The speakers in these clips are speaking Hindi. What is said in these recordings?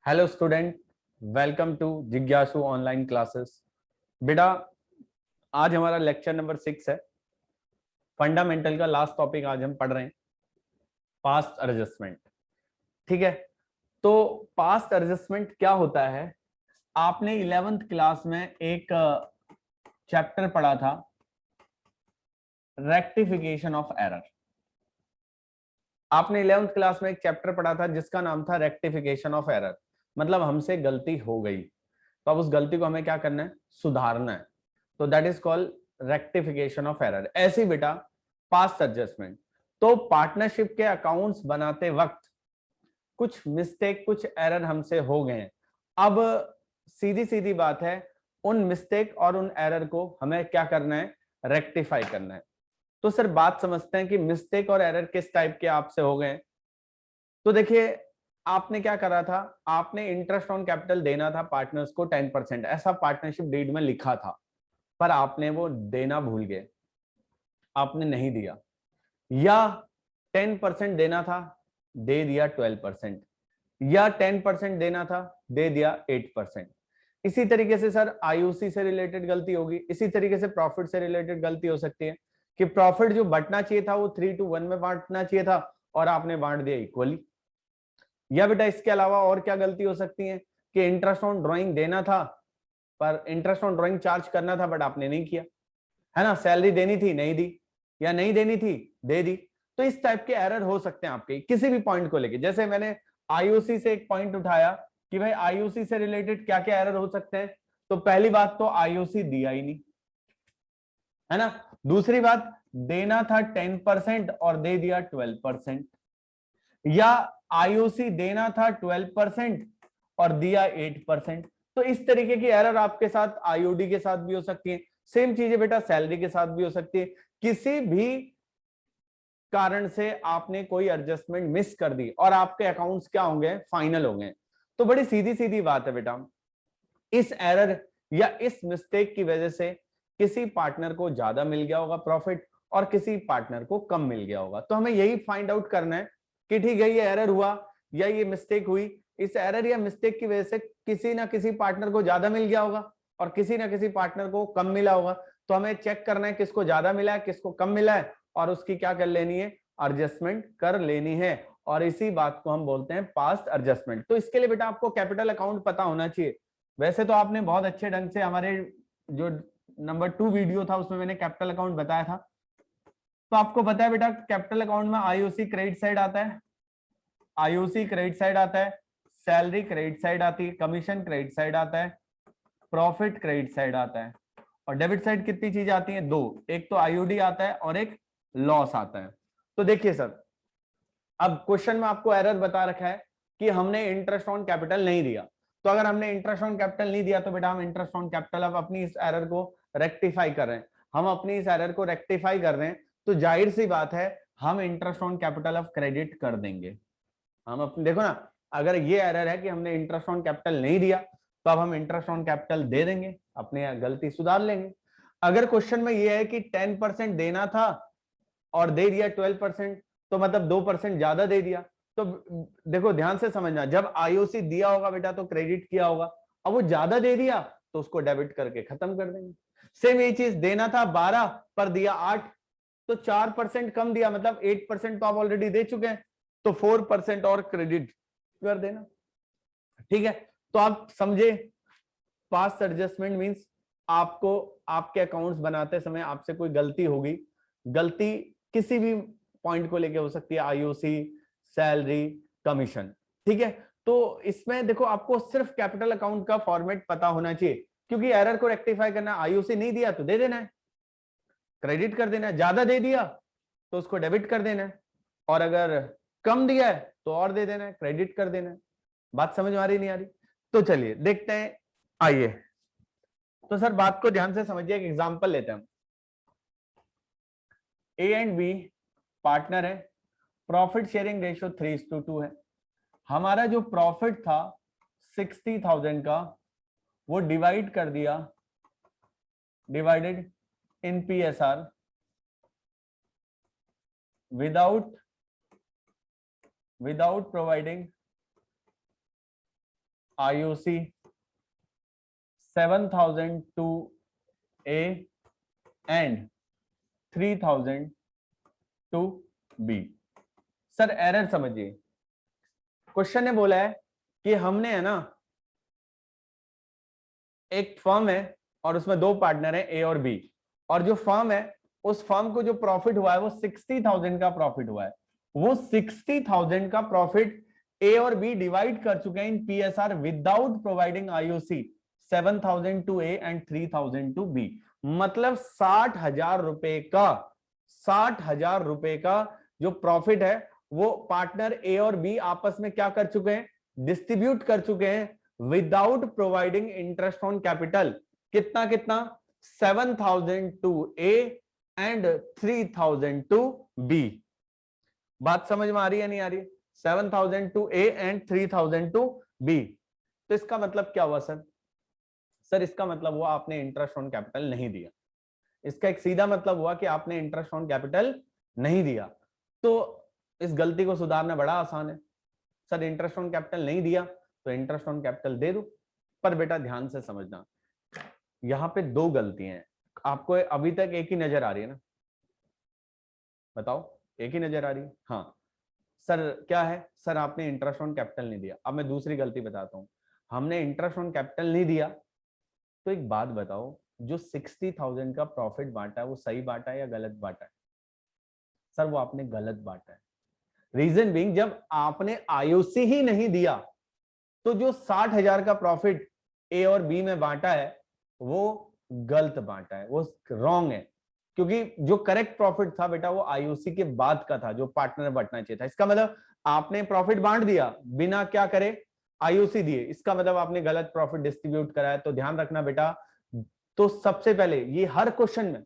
हेलो स्टूडेंट, वेलकम टू जिज्ञासु ऑनलाइन क्लासेस। बेटा, आज हमारा लेक्चर नंबर 6 है। फंडामेंटल का लास्ट टॉपिक आज हम पढ़ रहे हैं, पास्ट एडजस्टमेंट। ठीक है, तो पास्ट एडजस्टमेंट क्या होता है? आपने 11th क्लास में एक चैप्टर पढ़ा था, रेक्टिफिकेशन ऑफ एरर। आपने 11th क्लास में एक चैप्टर पढ़ा था जिसका नाम था रेक्टिफिकेशन ऑफ एरर। मतलब हमसे गलती हो गई, तो अब उस गलती को हमें क्या करना है? सुधारना है। तो that is called rectification of error. ऐसे बेटा पास्ट एडजस्टमेंट। तो पार्टनरशिप के अकाउंट्स बनाते वक्त कुछ मिस्टेक, कुछ एरर हमसे हो गए हैं। अब सीधी सीधी बात है, उन मिस्टेक और उन एरर को हमें क्या करना है? रेक्टिफाई करना है। तो सर बात समझते हैं कि मिस्टेक और एरर किस टाइप के आपसे हो गए। तो देखिए, आपने क्या करा था? आपने इंटरेस्ट ऑन कैपिटल देना था पार्टनर्स को 10%, ऐसा पार्टनरशिप डीड में लिखा था, पर आपने वो देना भूल गए, आपने नहीं दिया। या 10% देना था, दे दिया 12%। या 10% देना था, दे दिया 8%। इसी तरीके से सर आईयूसी से रिलेटेड गलती होगी, इसी तरीके से प्रॉफिट से रिलेटेड गलती हो सकती है कि प्रॉफिट जो बंटना चाहिए था वो 3:1 में बांटना चाहिए था और आपने बांट दिया इक्वली। या बेटा इसके अलावा और क्या गलती हो सकती है कि इंटरेस्ट ऑन ड्राइंग देना था, पर इंटरेस्ट ऑन ड्राइंग चार्ज करना था बट आपने नहीं किया, है ना? सैलरी देनी थी, नहीं दी, या नहीं देनी थी, दे दी। तो इस टाइप के एरर हो सकते हैं आपके किसी भी पॉइंट को लेके। जैसे मैंने आईओसी से एक पॉइंट उठाया कि भाई आईओसी से रिलेटेड क्या क्या एरर हो सकते हैं। तो पहली बात तो आईओसी दिया ही नहीं, है ना? दूसरी बात, देना था 10% और दे दिया 12%। या आईओसी देना था 12% और दिया 8%। तो इस तरीके की एरर आपके साथ आईओडी के साथ भी हो सकती है। सेम चीजें बेटा सैलरी के साथ भी हो सकती है। किसी भी कारण से आपने कोई एडजस्टमेंट मिस कर दी और आपके अकाउंट्स क्या होंगे? फाइनल हो गए। तो बड़ी सीधी सीधी बात है बेटा, इस एरर या इस मिस्टेक की वजह से किसी पार्टनर को ज्यादा मिल गया होगा प्रॉफिट और किसी पार्टनर को कम मिल गया होगा। तो हमें यही फाइंड आउट करना है कि ठीक है, ये एरर हुआ या ये मिस्टेक हुई, इस एरर या मिस्टेक की वजह से किसी ना किसी पार्टनर को ज्यादा मिल गया होगा और किसी ना किसी पार्टनर को कम मिला होगा। तो हमें चेक करना है किसको ज्यादा मिला है, किसको कम मिला है, और उसकी क्या कर लेनी है? एडजस्टमेंट कर लेनी है। और इसी बात को हम बोलते हैं पास्ट एडजस्टमेंट। तो इसके लिए बेटा आपको कैपिटल अकाउंट पता होना चाहिए। वैसे तो आपने बहुत अच्छे ढंग से हमारे जो नंबर 2 वीडियो था उसमें मैंने कैपिटल अकाउंट बताया था। तो आपको पता है बेटा कैपिटल अकाउंट में आईओसी क्रेडिट साइड आता है, आईओसी क्रेडिट साइड आता है, सैलरी क्रेडिट साइड आती है, कमीशन क्रेडिट साइड आता है, प्रॉफिट क्रेडिट साइड आता है। और डेबिट साइड कितनी चीजें आती हैं? दो, एक तो आईओडी आता है और एक लॉस आता है। तो देखिए सर, अब क्वेश्चन में आपको एरर बता रखा है कि हमने इंटरेस्ट ऑन कैपिटल नहीं दिया। तो अगर हमने इंटरेस्ट ऑन कैपिटल नहीं दिया तो बेटा हम इंटरेस्ट ऑन कैपिटल अब अपनी इस एरर को रेक्टिफाई कर रहे हैं। हम अपनी इस एरर को रेक्टिफाई कर रहे हैं, तो जाहिर सी बात है हम इंटरेस्ट ऑन कैपिटल अब क्रेडिट कर देंगे। हम अपने देखो ना, अगर ये एरर है कि हमने इंटरेस्ट ऑन कैपिटल नहीं दिया तो अब हम इंटरेस्ट ऑन कैपिटल दे देंगे, अपनी गलती सुधार लेंगे। अगर क्वेश्चन में ये है कि 10% देना था और दे दिया 12%, तो मतलब 2% ज्यादा दे दिया। तो देखो ध्यान से समझना, जब आईओसी दिया होगा बेटा तो क्रेडिट किया होगा, अब वो ज्यादा दे दिया तो उसको डेबिट करके खत्म कर देंगे। सेम ये चीज, देना था 12 पर दिया 8, तो 4% कम दिया, मतलब 8% तो आप ऑलरेडी दे चुके हैं, तो 4% और क्रेडिट कर देना। ठीक है, तो आप समझे, पास्ट एडजस्टमेंट मींस आपको आपके अकाउंट्स बनाते समय आपसे कोई गलती होगी, गलती किसी भी पॉइंट को लेके हो सकती है, आईओसी, सैलरी, कमीशन। ठीक है, तो इसमें देखो आपको सिर्फ कैपिटल अकाउंट का फॉर्मेट पता होना चाहिए, क्योंकि एरर को रेक्टिफाई करना, आईओसी नहीं दिया तो दे देना है, क्रेडिट कर देना है, ज्यादा दे दिया तो उसको डेबिट कर देना है, और अगर कम दिया है तो और दे देना है, क्रेडिट कर देना है। बात समझ में आ रही नहीं आ रही? तो चलिए देखते हैं, आइए। तो सर बात को ध्यान से समझिए, एक एग्जांपल लेते हैं हम। ए एंड बी पार्टनर है, प्रॉफिट शेयरिंग रेशियो 3:2 है। हमारा जो प्रॉफिट था 60,000 का, वो डिवाइड कर दिया, divided in PSR without providing IOC 7,000 to A and 3,000 to B। Sir error समझिए, क्वेश्चन ने बोला है कि हमने है ना एक फर्म है और उसमें दो पार्टनर है A और B, और जो फर्म है उस फर्म को जो प्रॉफिट हुआ है वो 60,000 का प्रॉफिट हुआ है। वो 60,000 का प्रॉफिट A और B डिवाइड कर चुके हैं in PSR without providing IOC 7,000 to A and 3,000 to B। मतलब 60,000 रुपए का 60,000 रुपए का जो प्रॉफिट है वो पार्टनर A और B आपस में क्या कर चुके हैं, डिस्ट्रीब्यूट कर चुके हैं without providing interest on capital. कितना कितना 7,000 to A and 3,000 to B। बात समझ में आ रही है नहीं आ रही? 7,000 to A and 3,000 to B। तो इसका मतलब क्या हुआ सर? सर इसका मतलब हुआ आपने इंटरेस्ट ऑन कैपिटल नहीं दिया। इसका एक सीधा मतलब हुआ कि आपने इंटरेस्ट ऑन कैपिटल नहीं दिया। तो इस गलती को सुधारना बड़ा आसान है। सर इंटरेस्ट ऑन कैपिटल नहीं दिया तो इंटरेस्ट ऑन कैपिटल दे दो। पर बेटा ध्यान से समझना, यहां पे दो गलतियां हैं। आपको अभी तक एक ही नजर आ रही है ना? बताओ, एक ही नजर आ रही है? हाँ सर क्या है? सर आपने इंटरेस्ट ऑन कैपिटल नहीं दिया। अब मैं दूसरी गलती बताता हूं। हमने इंटरेस्ट ऑन कैपिटल नहीं दिया तो एक बात बताओ, जो 60,000 का प्रॉफिट बांटा है वो सही बांटा है या गलत बांटा है? सर वो आपने गलत बांटा है। रीजन बीइंग, जब आपने आईओसी ही नहीं दिया तो जो 60,000 का प्रॉफिट ए और बी में बांटा है वो गलत बांटा है, वो रॉन्ग है। क्योंकि जो करेक्ट प्रॉफिट था बेटा वो आईओसी के बाद का था, जो पार्टनर बांटना चाहिए था। इसका मतलब आपने प्रॉफिट बांट दिया बिना क्या करे, आईओसी दिए। इसका मतलब आपने गलत प्रॉफिट डिस्ट्रीब्यूट कराया। तो ध्यान रखना बेटा, तो सबसे पहले ये हर क्वेश्चन में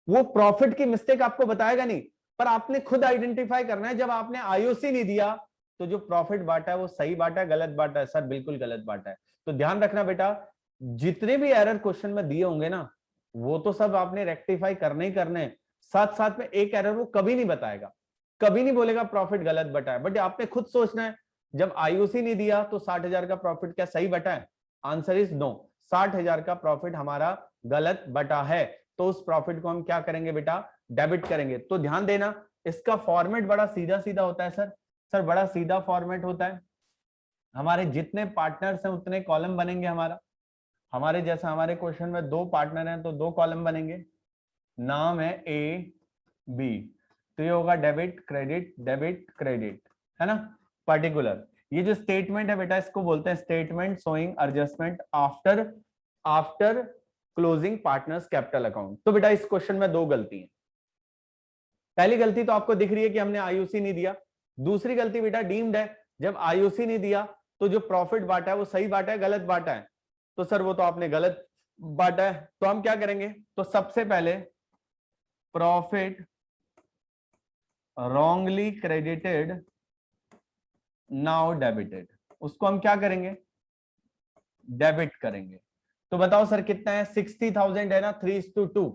वो प्रॉफिट की मिस्टेक आपको बताएगा नहीं, पर आपने खुद आइडेंटिफाई करना है। जब आपने आईओसी नहीं दिया तो जो प्रॉफिट बांटा है वो सही बांटा है गलत बांटा है? सर बिल्कुल गलत बांटा है। तो ध्यान रखना बेटा, जितने भी एरर क्वेश्चन में दिए होंगे ना वो तो सब आपने रेक्टिफाई करने ही करने। साथ साथ में एक एरर वो कभी नहीं बताएगा, कभी नहीं बोलेगा प्रॉफिट गलत बटा है, बट आपने खुद सोचना है जब आईओसी नहीं दिया तो 60,000 का प्रॉफिट क्या सही बटा है? Answer is no. 60,000 का प्रॉफिट हमारा गलत बटा है, तो उस प्रॉफिट को हम क्या करेंगे बेटा? डेबिट करेंगे। तो ध्यान देना, इसका फॉर्मेट बड़ा सीधा सीधा होता है सर। सर बड़ा सीधा फॉर्मेट होता है। हमारे जितने पार्टनर्स हैं उतने कॉलम बनेंगे हमारा। हमारे जैसा हमारे क्वेश्चन में दो पार्टनर हैं तो दो कॉलम बनेंगे। नाम है ए बी, तो ये होगा डेबिट क्रेडिट, है ना? पर्टिकुलर। ये जो स्टेटमेंट है बेटा इसको बोलते हैं statement showing adjustment after closing partners capital account. तो बेटा इस क्वेश्चन में दो गलती है। पहली गलती तो आपको दिख रही है कि हमने आईओसी नहीं दिया। दूसरी गलती बेटा डीम्ड है, जब आईओसी नहीं दिया तो जो प्रॉफिट बांटा है वो सही बांटा है गलत बांटा है? तो सर वो तो आपने गलत बांटा है। तो हम क्या करेंगे? तो सबसे पहले profit wrongly credited now debited, उसको हम क्या करेंगे? डेबिट करेंगे। तो बताओ सर कितना है? 60,000 है ना, 3:2।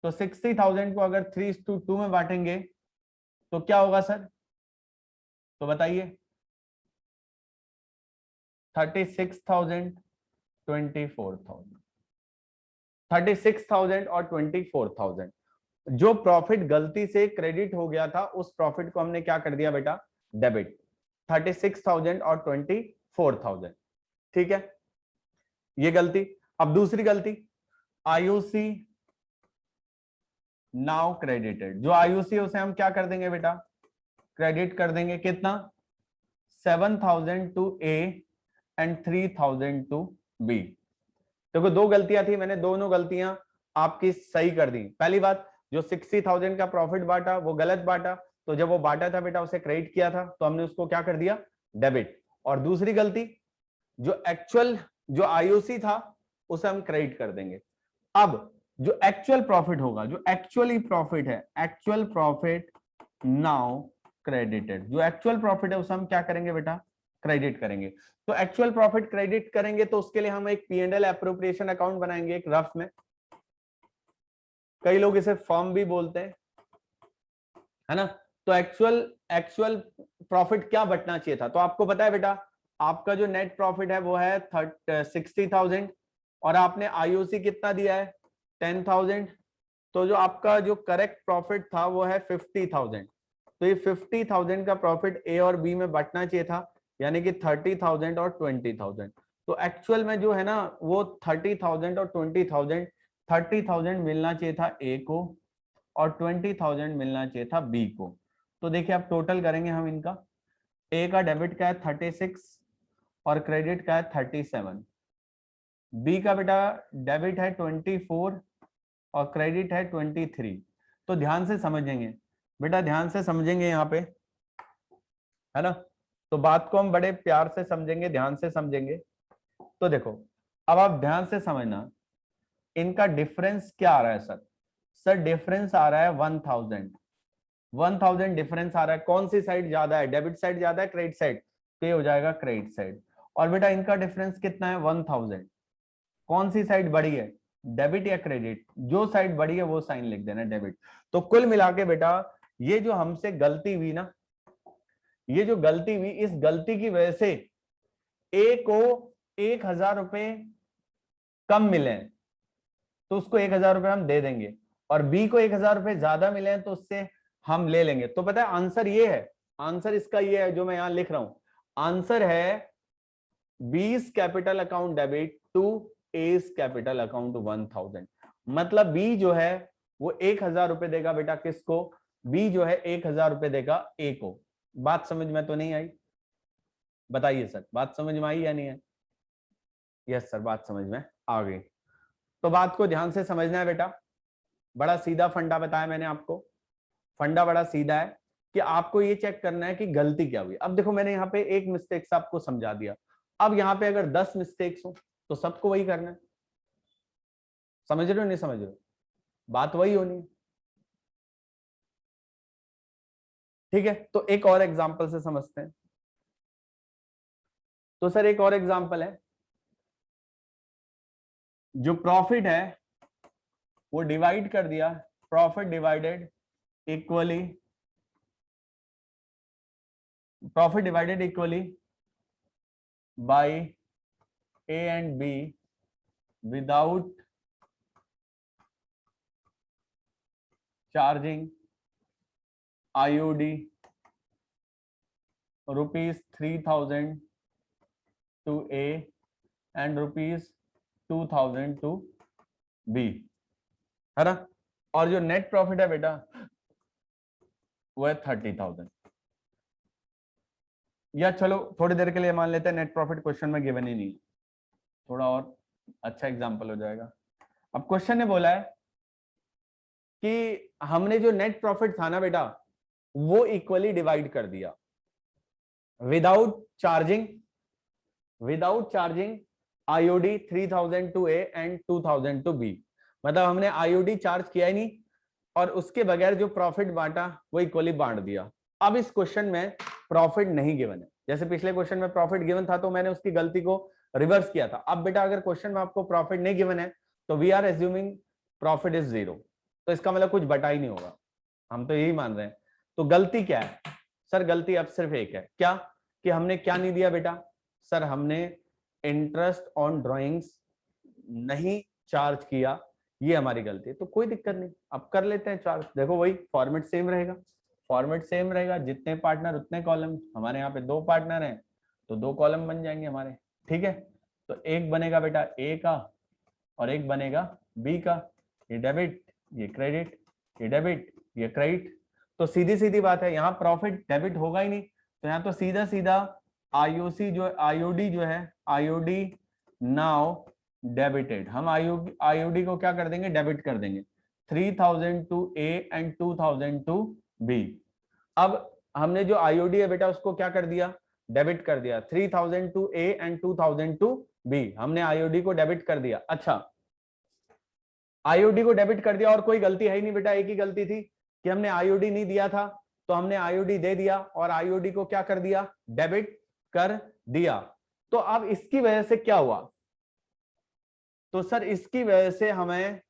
तो 60,000 को अगर 3:2 में बांटेंगे तो क्या होगा सर? तो बताइए। 36,000 24,000, 36,000 और 24,000। जो प्रॉफिट गलती से क्रेडिट हो गया था उस प्रॉफिट को हमने क्या कर दिया बेटा? डेबिट। 36,000 और 24,000। ठीक है, ये गलती। अब दूसरी गलती, आईओसी नाउ क्रेडिटेड। जो आईओसी है उसे हम क्या कर देंगे बेटा? क्रेडिट कर देंगे। कितना? 7,000 to A and 3,000 to B. देखो दो गलतियां थी, मैंने दोनों गलतियां आपकी सही कर दी। पहली बात, जो 60,000 का प्रॉफिट बांटा वो गलत बांटा, तो जब वो बांटा था बेटा उसे क्रेडिट किया था तो हमने उसको क्या कर दिया? डेबिट। और दूसरी गलती, जो एक्चुअल जो आईओसी था उसे हम क्रेडिट कर देंगे। अब जो एक्चुअल प्रॉफिट होगा, जो एक्चुअली प्रॉफिट है, एक्चुअल प्रॉफिट नाउ क्रेडिटेड, जो एक्चुअल प्रॉफिट है उसे हम क्या करेंगे बेटा? क्रेडिट करेंगे। तो एक्चुअल प्रॉफिट क्रेडिट करेंगे तो उसके लिए हम एक P&L एप्रोप्रिएशन अकाउंट बनाएंगे एक रफ में। कई लोग इसे फर्म भी बोलते हैं, है ना? तो एक्चुअल प्रॉफिट क्या बटना चाहिए था? तो आपको पता है बेटा आपका जो नेट प्रॉफिट है वो है 60,000 और आपने आईओसी कितना दिया है 10,000, तो जो आपका जो करेक्ट प्रॉफिट था वो है 50,000। तो ये 50,000 का प्रॉफिट ए और बी में बंटना चाहिए था, यानी कि 30,000 और 20,000। तो एक्चुअल में जो है ना वो 30,000 और 20,000, 30,000 मिलना चाहिए था ए को और 20,000 मिलना चाहिए था बी को। तो देखिए अब टोटल करेंगे हम इनका, ए का डेबिट का है 36 और क्रेडिट का है 37, बी का बेटा डेबिट है 24 और क्रेडिट है 23। तो ध्यान से समझेंगे बेटा, ध्यान से समझेंगे यहाँ पे, है ना। तो बात को हम बड़े प्यार से समझेंगे, ध्यान से समझेंगे। तो देखो अब आप ध्यान से समझना, इनका डिफरेंस क्या आ रहा है सर? सर डिफरेंस आ रहा है 1000, 1000 डिफरेंस आ रहा है। कौन सी साइड ज्यादा है, डेबिट साइड ज्यादा है क्रेडिट साइड? तो ये हो जाएगा क्रेडिट साइड। और बेटा इनका डिफरेंस कितना है 1000, कौन सी साइड बड़ी है, डेबिट या क्रेडिट? जो साइड बड़ी है वो साइन लिख देना डेबिट। तो कुल मिला के बेटा ये जो हमसे गलती हुई ना, ये जो गलती हुई, इस गलती की वजह से ए को 1,000 रुपए कम मिले तो उसको 1,000 रुपए हम दे देंगे, और बी को 1,000 रुपए ज्यादा मिले तो उससे हम ले लेंगे। तो पता है आंसर ये है, आंसर इसका ये है जो मैं यहां लिख रहा हूं, आंसर है B's capital account debit to A's capital account 1000। मतलब बी जो है वो 1,000 रुपए देगा बेटा किसको, बी जो है 1,000 रुपए देगा ए को। बात समझ में तो नहीं आई? बताइए सर, बात समझ में आई या नहीं है? यस सर, बात समझ में आ गई। तो बात को ध्यान से समझना है बेटा, बड़ा सीधा फंडा बताया मैंने आपको। फंडा बड़ा सीधा है कि आपको ये चेक करना है कि गलती क्या हुई। अब देखो मैंने यहाँ पे एक मिस्टेक से आपको समझा दिया, अब यहाँ पे अगर 10 मिस्टेक्स हो तो सबको वही करना है। समझ रहे हो नहीं समझ रहे हो? बात वही होनी है। ठीक है, तो एक और एग्जांपल से समझते हैं। तो सर एक और एग्जांपल है, जो प्रॉफिट है वो डिवाइड कर दिया, profit divided equally, profit divided equally by A and B without charging IOD ₹3,000 to A and ₹2,000 to B, है ना। और जो नेट प्रॉफिट है बेटा वो है 30,000। या चलो थोड़ी देर के लिए मान लेते हैं नेट प्रॉफिट क्वेश्चन में गिवन ही नहीं, थोड़ा और अच्छा एग्जांपल हो जाएगा। अब क्वेश्चन ने बोला है कि हमने जो नेट प्रॉफिट था ना बेटा वो इक्वली डिवाइड कर दिया without charging, without charging IOD 3,000 to A and 2,000 to B. मतलब हमने आईओडी चार्ज किया ही नहीं और उसके बगैर जो प्रॉफिट बांटा वो इक्वली बांट दिया। अब इस क्वेश्चन में प्रॉफिट नहीं गिवन है, जैसे पिछले क्वेश्चन में प्रॉफिट गिवन था तो मैंने उसकी गलती को रिवर्स किया था। अब बेटा अगर क्वेश्चन में आपको प्रॉफिट नहीं गिवन है तो we are assuming profit is 0, तो इसका मतलब कुछ बटा ही नहीं होगा, हम तो यही मान रहे हैं। तो गलती क्या है सर? गलती अब सिर्फ एक है, क्या कि हमने क्या नहीं दिया बेटा? सर हमने इंटरेस्ट ऑन ड्राइंग्स नहीं चार्ज किया, ये हमारी गलती है। तो कोई दिक्कत नहीं, अब कर लेते हैं चार्ज। देखो वही फॉर्मेट सेम रहेगा, फॉर्मेट सेम रहेगा, जितने पार्टनर उतने कॉलम। हमारे यहाँ पे 2 पार्टनर हैं तो 2 कॉलम बन जाएंगे हमारे, ठीक है। तो एक बनेगा बेटा ए का और एक बनेगा बी का, ये डेबिट ये क्रेडिट, ये डेबिट ये क्रेडिट। तो सीधी सीधी बात है, यहाँ प्रॉफिट डेबिट होगा ही नहीं, तो यहाँ तो सीधा सीधा आईओसी जो आईओडी जो है, आईओडी नाउ डेबिटेड, हम आईओडी को क्या कर देंगे? डेबिट कर देंगे। 3,000 to A and 2,000 to B. अब हमने जो आईओडी है बेटा उसको क्या कर दिया? डेबिट कर दिया। 3,000 to A and 2,000 to B, हमने आईओडी को डेबिट कर दिया। अच्छा, आईओडी को डेबिट कर दिया और कोई गलती है ही नहीं बेटा, एक ही गलती थी कि हमने आईओडी नहीं दिया था, तो हमने आईओडी दे दिया और आईओडी को क्या कर दिया? डेबिट कर दिया। तो अब इसकी वजह से क्या हुआ? तो सर इसकी वजह से हमें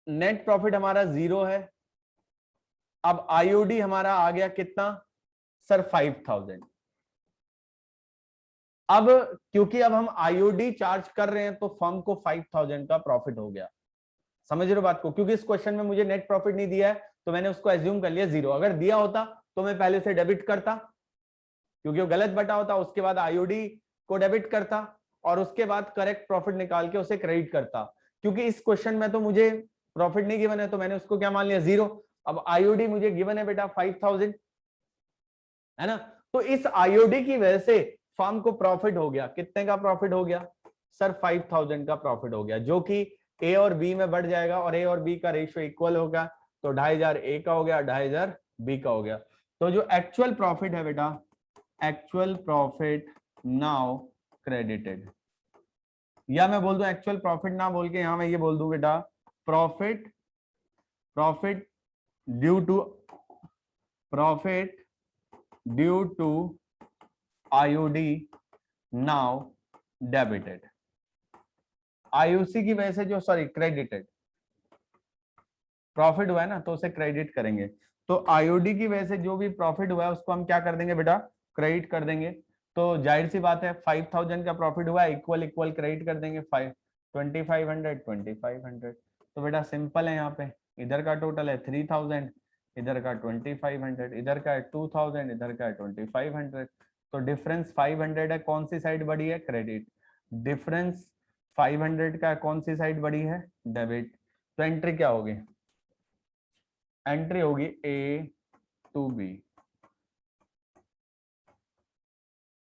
नेट प्रॉफिट हमारा 0 है। अब आईओडी हमारा आ गया कितना सर? 5,000। अब क्योंकि अब हम आईओडी चार्ज कर रहे हैं तो फर्म को 5000 का प्रॉफिट हो गया। समझ रहे हो बात को? क्योंकि इस क्वेश्चन में मुझे नेट प्रॉफिट नहीं दिया है तो मैंने उसको एज्यूम कर लिया 0। अगर दिया होता तो मैं पहले से डेबिट करता, क्योंकि वो गलत बटा होता, उसके बाद आईओडी को डेबिट करता और उसके बाद करेक्ट प्रॉफिट निकाल के उसे क्रेडिट करता। क्योंकि इस क्वेश्चन में तो मुझे प्रॉफिट नहीं गिवन है तो मैंने उसको क्या मान लिया 0। अब आईओडी मुझे गिवन है बेटा 5000, है ना? तो इस आईओडी की वजह से फर्म को प्रॉफिट हो गया। कितने का प्रॉफिट हो गया सर? 5000 का प्रॉफिट हो गया, जो कि ए और बी में बढ़ जाएगा और ए और बी का रेशियो इक्वल होगा। तो 2500 ए का हो गया, 2500 बी का हो गया। तो जो एक्चुअल प्रॉफिट है बेटा, एक्चुअल प्रॉफिट नाउ क्रेडिटेड, या मैं बोल दूं एक्चुअल प्रॉफिट ना बोल के यहां मैं ये बोल दूं बेटा profit due to IOD now debited. IOC की वजह से जो क्रेडिटेड प्रॉफिट हुआ है ना तो उसे क्रेडिट करेंगे। तो आईओडी की वजह से जो भी प्रॉफिट हुआ है उसको हम क्या कर देंगे बेटा? क्रेडिट कर देंगे। तो जाहिर सी बात है 5000 का प्रॉफिट हुआ है, इक्वल इक्वल क्रेडिट कर देंगे 2500। तो बेटा सिंपल है, यहाँ पे इधर का टोटल है 3000, इधर का 2500, इधर का है 2000, इधर का है 2500। तो डिफरेंस 500 है, कौन सी साइड बढ़ी है? क्रेडिट। डिफरेंस 500 का कौन सी साइड बढ़ी है? डेबिट। तो एंट्री क्या होगी? एंट्री होगी A to B.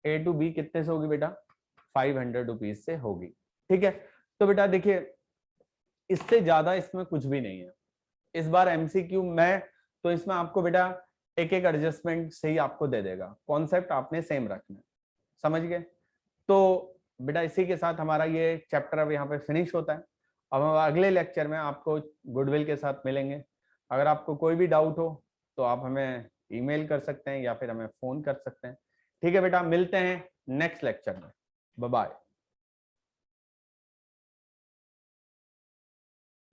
A to B कितने से होगी बेटा? 500 रुपीज से होगी। ठीक है, तो बेटा देखिए इससे ज्यादा इसमें कुछ भी नहीं है। इस बार एमसीक्यू में तो इसमें आपको बेटा एक एक एडजस्टमेंट से ही आपको दे देगा, कॉन्सेप्ट आपने सेम रखना है। समझ गए? तो बेटा इसी के साथ हमारा ये चैप्टर अब यहाँ पे फिनिश होता है। अब हम अगले लेक्चर में आपको गुडविल के साथ मिलेंगे। अगर आपको कोई भी डाउट हो तो आप हमें ईमेल कर सकते हैं या फिर हमें फोन कर सकते हैं। ठीक है बेटा, मिलते हैं नेक्स्ट लेक्चर में। Bye bye.